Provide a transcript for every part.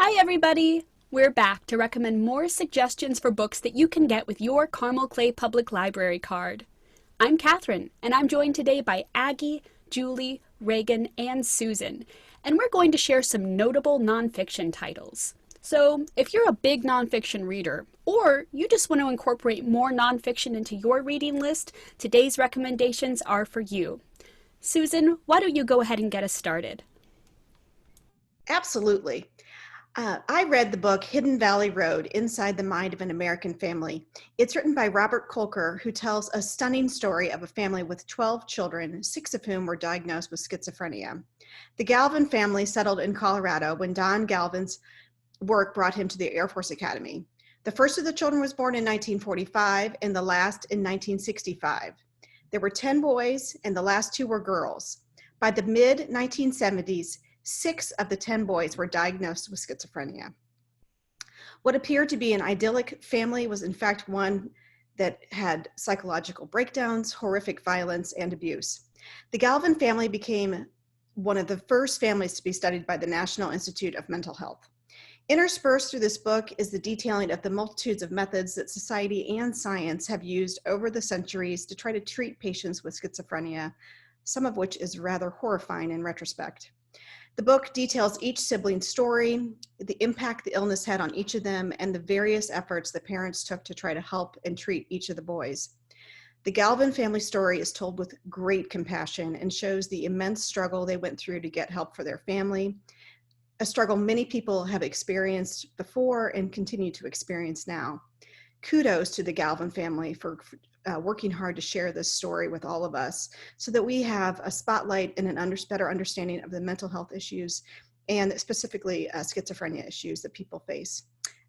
Hi, everybody! We're back to recommend more suggestions for books that you can get with your Carmel Clay Public Library card. I'm Catherine, and I'm joined today by Aggie, Julie, Reagan, and Susan, and we're going to share some notable nonfiction titles. So, if you're a big nonfiction reader, or you just want to incorporate more nonfiction into your reading list, today's recommendations are for you. Susan, why don't you go ahead and get us started? Absolutely. I read the book Hidden Valley Road, Inside the Mind of an American Family. It's written by Robert Kolker, who tells a stunning story of a family with 12 children, 6 of whom were diagnosed with schizophrenia. The Galvin family settled in Colorado when Don Galvin's work brought him to the Air Force Academy. The first of the children was born in 1945 and the last in 1965. There were 10 boys and the last 2 were girls. By the mid-1970s, 6 of the 10 boys were diagnosed with schizophrenia. What appeared to be an idyllic family was in fact one that had psychological breakdowns, horrific violence, and abuse. The Galvin family became one of the first families to be studied by the National Institute of Mental Health. Interspersed through this book is the detailing of the multitudes of methods that society and science have used over the centuries to try to treat patients with schizophrenia, some of which is rather horrifying in retrospect. The book details each sibling's story, the impact the illness had on each of them, and the various efforts the parents took to try to help and treat each of the boys. The Galvin family story is told with great compassion and shows the immense struggle they went through to get help for their family, a struggle many people have experienced before and continue to experience now. Kudos to the Galvin family for working hard to share this story with all of us so that we have a spotlight and an better understanding of the mental health issues and specifically schizophrenia issues that people face.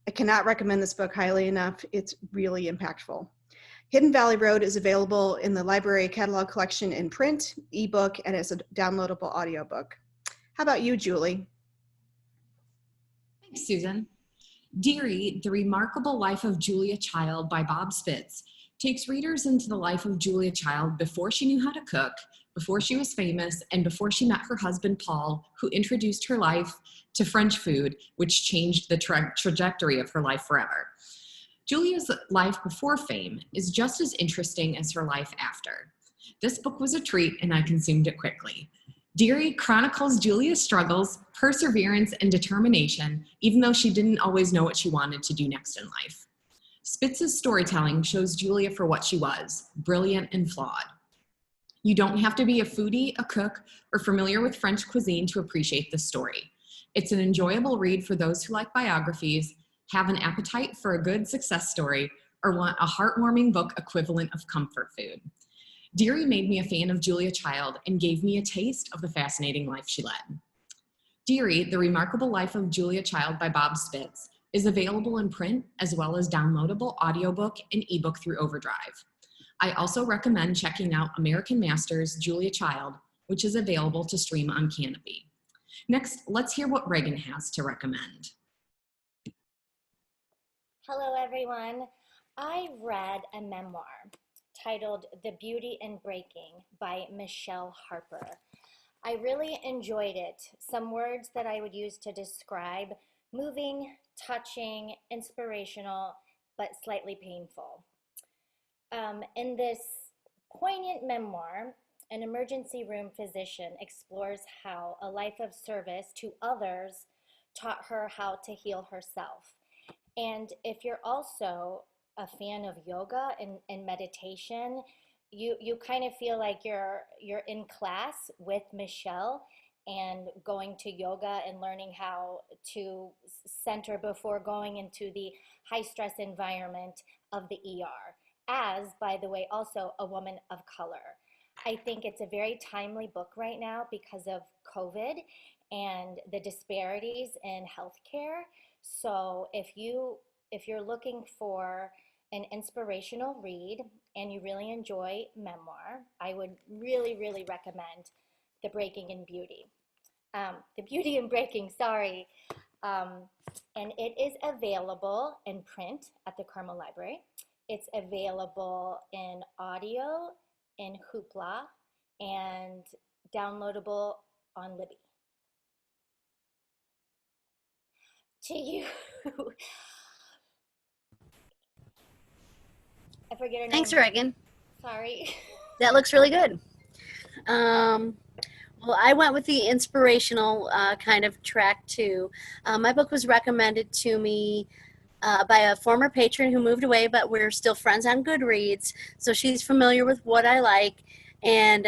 I cannot recommend this book highly enough. It's really impactful. Hidden Valley Road is available in the library catalog collection in print, ebook, and as a downloadable audiobook. How about you, Julie? Thanks, Susan. Dearie, The Remarkable Life of Julia Child by Bob Spitz takes readers into the life of Julia Child before she knew how to cook, before she was famous, and before she met her husband, Paul, who introduced her life to French food, which changed the trajectory of her life forever. Julia's life before fame is just as interesting as her life after. This book was a treat, and I consumed it quickly. Dearie chronicles Julia's struggles, perseverance, and determination, even though she didn't always know what she wanted to do next in life. Spitz's storytelling shows Julia for what she was, brilliant and flawed. You don't have to be a foodie, a cook, or familiar with French cuisine to appreciate this story. It's an enjoyable read for those who like biographies, have an appetite for a good success story, or want a heartwarming book equivalent of comfort food. Dearie made me a fan of Julia Child and gave me a taste of the fascinating life she led. Dearie, The Remarkable Life of Julia Child by Bob Spitz is available in print as well as downloadable audiobook and ebook through Overdrive. I also recommend checking out American Masters Julia Child, which is available to stream on Canopy. Next, let's hear what Reagan has to recommend. Hello, everyone. I read a memoir titled The Beauty in Breaking by Michele Harper. I really enjoyed it. Some words that I would use to describe: moving, touching, inspirational, but slightly painful. In this poignant memoir, an emergency room physician explores how a life of service to others taught her how to heal herself. And if you're also a fan of yoga and meditation, you kind of feel like you're in class with Michele and going to yoga and learning how to center before going into the high stress environment of the ER, as, by the way, also a woman of color. I think it's a very timely book right now because of COVID and the disparities in healthcare. So if you're looking for an inspirational read and you really enjoy memoir, I would really, really recommend The Breaking in Beauty. The Beauty in Breaking, sorry. And it is available in print at the Carmel Library. It's available in audio, in Hoopla, and downloadable on Libby. to you. I forget her name. Thanks, Reagan. Sorry. That looks really good. Well, I went with the inspirational kind of track too. My book was recommended to me by a former patron who moved away, but we're still friends on Goodreads, so she's familiar with what I like. And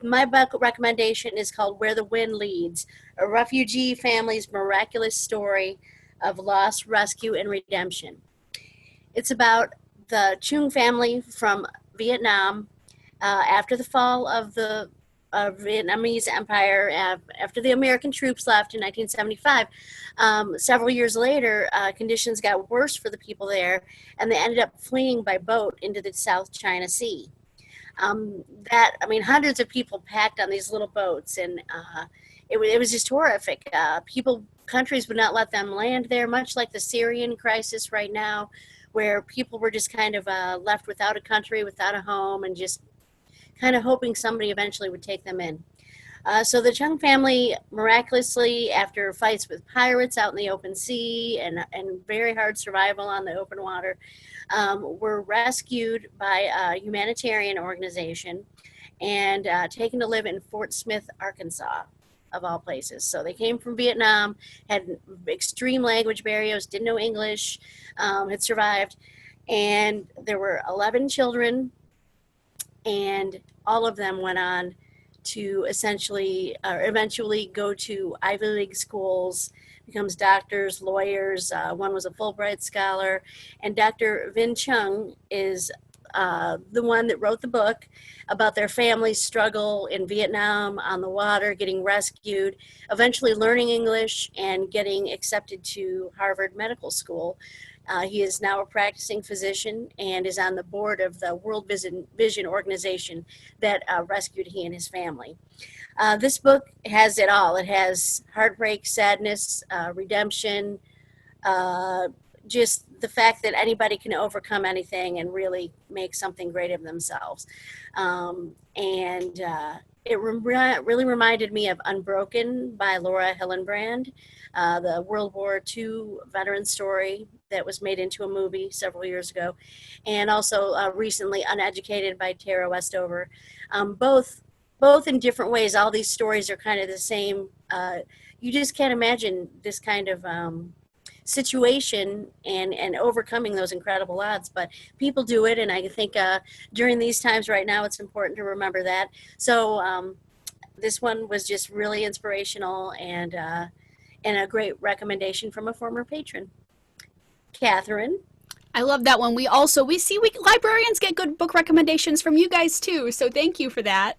my book recommendation is called Where the Wind Leads, a refugee family's miraculous story of loss, rescue, and redemption. It's about the Chung family from Vietnam after the fall of the Vietnamese Empire, after the American troops left in 1975. Several years later, conditions got worse for the people there, and they ended up fleeing by boat into the South China Sea. Hundreds of people packed on these little boats, and it was just horrific. Countries would not let them land there, much like the Syrian crisis right now, where people were just kind of left without a country, without a home, and just kind of hoping somebody eventually would take them in. So the Chung family, miraculously, after fights with pirates out in the open sea and very hard survival on the open water, were rescued by a humanitarian organization and taken to live in Fort Smith, Arkansas, of all places. So they came from Vietnam, had extreme language barriers, didn't know English, had survived. And there were 11 children, and all of them went on to eventually go to Ivy League schools, becomes doctors, lawyers. One was a Fulbright scholar. And Dr. Vinh Chung is the one that wrote the book about their family's struggle in Vietnam on the water, getting rescued, eventually learning English and getting accepted to Harvard Medical School. He is now a practicing physician and is on the board of the World Vision organization that rescued he and his family. This book has it all. It has heartbreak, sadness, redemption, just the fact that anybody can overcome anything and really make something great of themselves. It really reminded me of Unbroken by Laura Hillenbrand, the World War II veteran story that was made into a movie several years ago, and also recently Uneducated by Tara Westover. Both in different ways. All these stories are kind of the same. You just can't imagine this kind of situation and overcoming those incredible odds, but people do it, and I think during these times right now it's important to remember that. So this one was just really inspirational and a great recommendation from a former patron. Catherine? I love that one. We librarians get good book recommendations from you guys too, so thank you for that.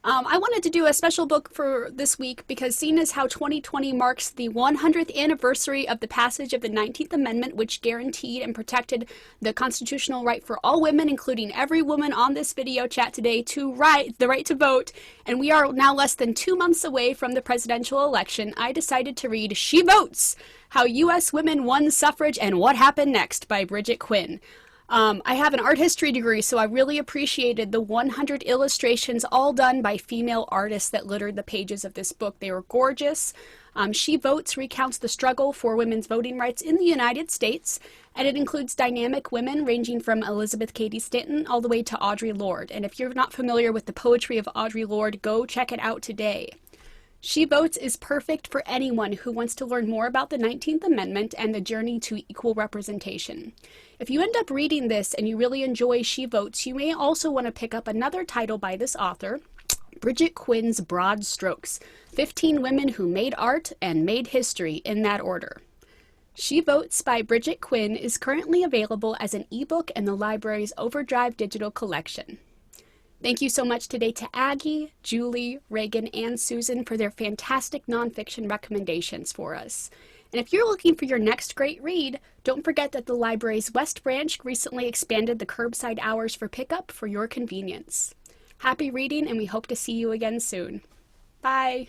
I wanted to do a special book for this week because seeing as how 2020 marks the 100th anniversary of the passage of the 19th Amendment, which guaranteed and protected the constitutional right for all women, including every woman on this video chat today, the right to vote, and we are now less than 2 months away from the presidential election, I decided to read She Votes! How U.S. Women Won Suffrage and What Happened Next by Bridget Quinn. I have an art history degree, so I really appreciated the 100 illustrations all done by female artists that littered the pages of this book. They were gorgeous. She Votes recounts the struggle for women's voting rights in the United States, and it includes dynamic women ranging from Elizabeth Cady Stanton all the way to Audre Lorde. And if you're not familiar with the poetry of Audre Lorde, go check it out today. She Votes is perfect for anyone who wants to learn more about the 19th Amendment and the journey to equal representation. If you end up reading this and you really enjoy She Votes, you may also want to pick up another title by this author, Bridget Quinn's Broad Strokes, 15 Women Who Made Art and Made History in that order. She Votes by Bridget Quinn is currently available as an ebook in the library's Overdrive digital collection. Thank you so much today to Aggie, Julie, Reagan, and Susan for their fantastic nonfiction recommendations for us. And if you're looking for your next great read, don't forget that the library's West Branch recently expanded the curbside hours for pickup for your convenience. Happy reading, and we hope to see you again soon. Bye!